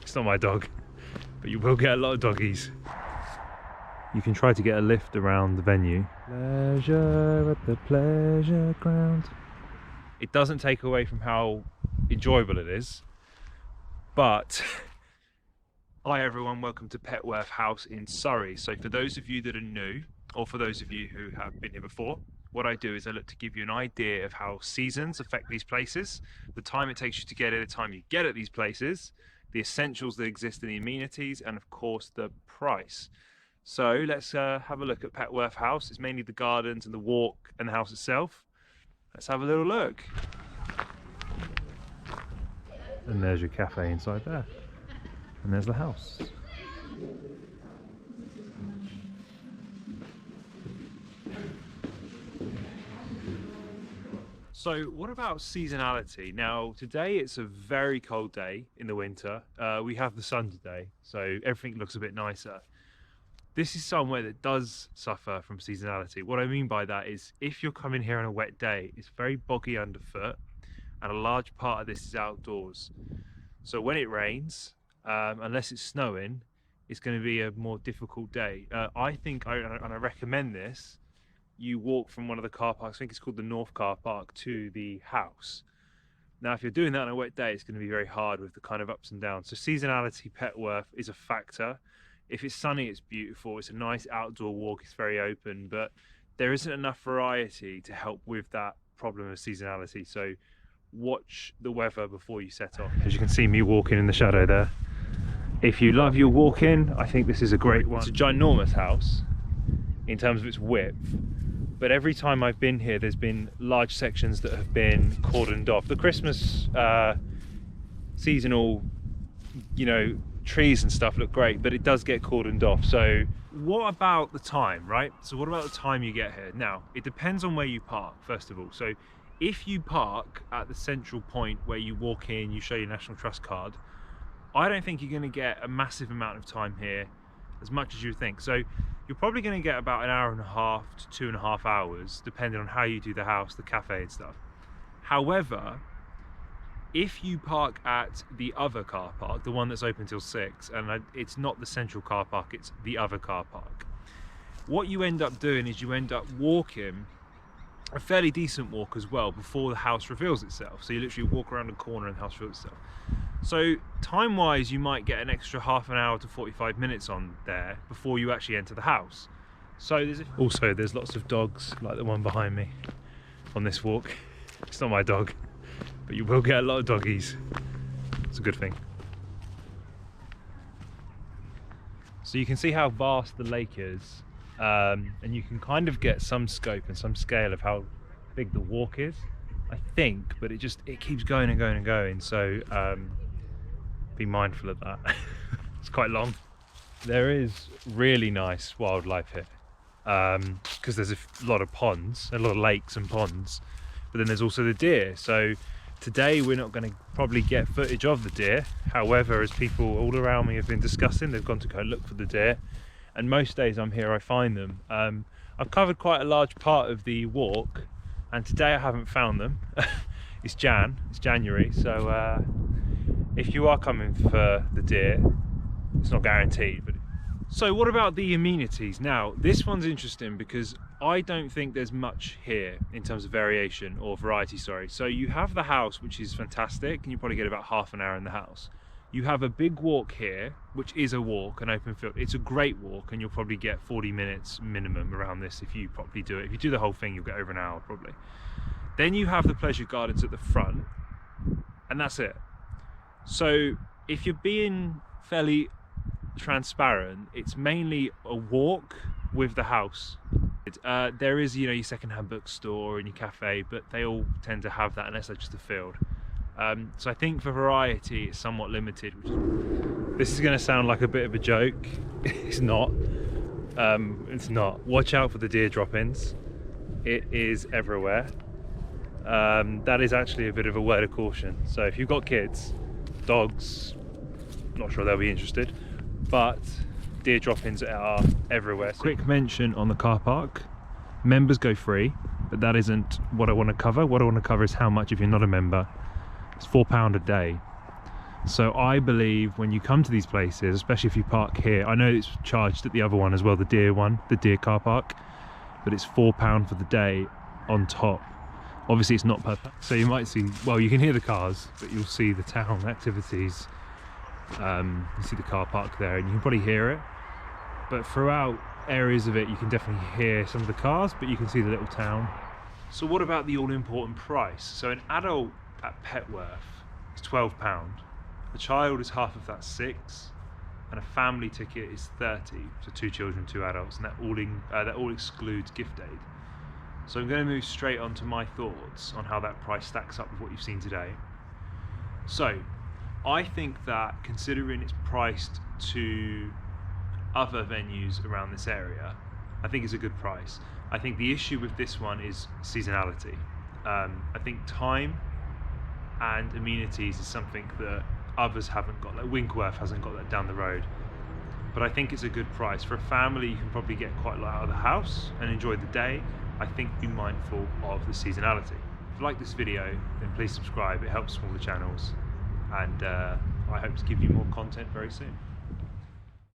It's not my dog, but you will get a lot of doggies. You can try to get a lift around the venue. Pleasure at the pleasure ground. It doesn't take away from how enjoyable it is, but hi everyone, welcome to Petworth House in Surrey. So for those of you that are new, or for those of you who have been here before, what I do is I look to give you an idea of how seasons affect these places, the time it takes you to get here, the time you get at these places, the essentials that exist in the amenities, and of course the price. So let's have a look at Petworth House. It's mainly the gardens and the walk and the house itself. Let's have a little look. And there's your cafe inside there. And there's the house. So what about seasonality? Now today it's a very cold day in the winter. We have the sun today, so everything looks a bit nicer. This is somewhere that does suffer from seasonality. What I mean by that is if you're coming here on a wet day, it's very boggy underfoot, and a large part of this is outdoors. So when it rains, unless it's snowing, it's going to be a more difficult day. I think, and I recommend this, you walk from one of the car parks, I think it's called the North Car Park, to the house. Now if you're doing that on a wet day, it's going to be very hard with the kind of ups and downs. So seasonality, Petworth is a factor. If it's sunny, it's beautiful, it's a nice outdoor walk, it's very open, but there isn't enough variety to help with that problem of seasonality. So watch the weather before you set off. As you can see me walking in the shadow there. If you love your walking, I think this is a great one. It's a ginormous house in terms of its width, but every time I've been here, there's been large sections that have been cordoned off. The Christmas seasonal, trees and stuff look great, but it does get cordoned off. So what about the time, right? So what about the time you get here? Now, it depends on where you park, first of all. So if you park at the central point where you walk in, you show your National Trust card, I don't think you're going to get a massive amount of time here, as much as you think. So you're probably going to get about an hour and a half to 2.5 hours, depending on how you do the house, the cafe and stuff. However, if you park at the other car park, the one that's open till 6, and it's not the central car park, it's the other car park, what you end up doing is you end up walking a fairly decent walk as well before the house reveals itself. So you literally walk around the corner and the house reveals itself. So time wise, you might get an extra half an hour to 45 minutes on there before you actually enter the house. So there's lots of dogs like the one behind me on this walk. It's not my dog, but you will get a lot of doggies. It's a good thing. So you can see how vast the lake is, and you can kind of get some scope and some scale of how big the walk is, I think, but it keeps going and going and going. So be mindful of that. It's quite long. There is really nice wildlife here, because there's a lot of ponds, a lot of lakes and ponds, but then there's also the deer. So today we're not going to probably get footage of the deer. However, as people all around me have been discussing, they've gone to go look for the deer, and most days I'm here I find them. I've covered quite a large part of the walk, and today I haven't found them. It's January, so if you are coming for the deer, it's not guaranteed. But so what about the amenities? Now this one's interesting because I don't think there's much here in terms of variation or variety, sorry. So you have the house, which is fantastic, and you probably get about half an hour in the house. You have a big walk here, which is a walk, an open field. It's a great walk, and you'll probably get 40 minutes minimum around this if you properly do it. If you do the whole thing, you'll get over an hour probably. Then you have the pleasure gardens at the front, and that's it. So if you're being fairly transparent, it's mainly a walk with the house. There is, your second-hand bookstore and your cafe, but they all tend to have that unless they're just a field. So I think for variety, it's somewhat limited. This is going to sound like a bit of a joke. It's not. It's not. Watch out for the deer drop-ins. It is everywhere. That is actually a bit of a word of caution. So if you've got kids, dogs, not sure they'll be interested, but deer drop-ins are everywhere. Quick mention on the car park: members go free, but that isn't what I want to cover. What I want to cover is how much if you're not a member. It's £4 a day. So I believe when you come to these places, especially if you park here, I know it's charged at the other one as well, the Deer one, the Deer car park, but it's £4 for the day on top. Obviously it's not perfect, so you might see, well, you can hear the cars, but you'll see the town activities. You see the car park there and you can probably hear it, but throughout areas of it you can definitely hear some of the cars, but you can see the little town. So what about the all-important price? So an adult at Petworth is £12, a child is half of that, £6, and a family ticket is £30, so 2 children, 2 adults, and that all excludes gift aid. So I'm going to move straight on to my thoughts on how that price stacks up with what you've seen today. So I think that considering it's priced to other venues around this area, I think it's a good price. I think the issue with this one is seasonality. I think time and amenities is something that others haven't got, like Winkworth hasn't got that down the road. But I think it's a good price. For a family, you can probably get quite a lot out of the house and enjoy the day. I think be mindful of the seasonality. If you like this video, then please subscribe. It helps smaller channels. And I hope to give you more content very soon.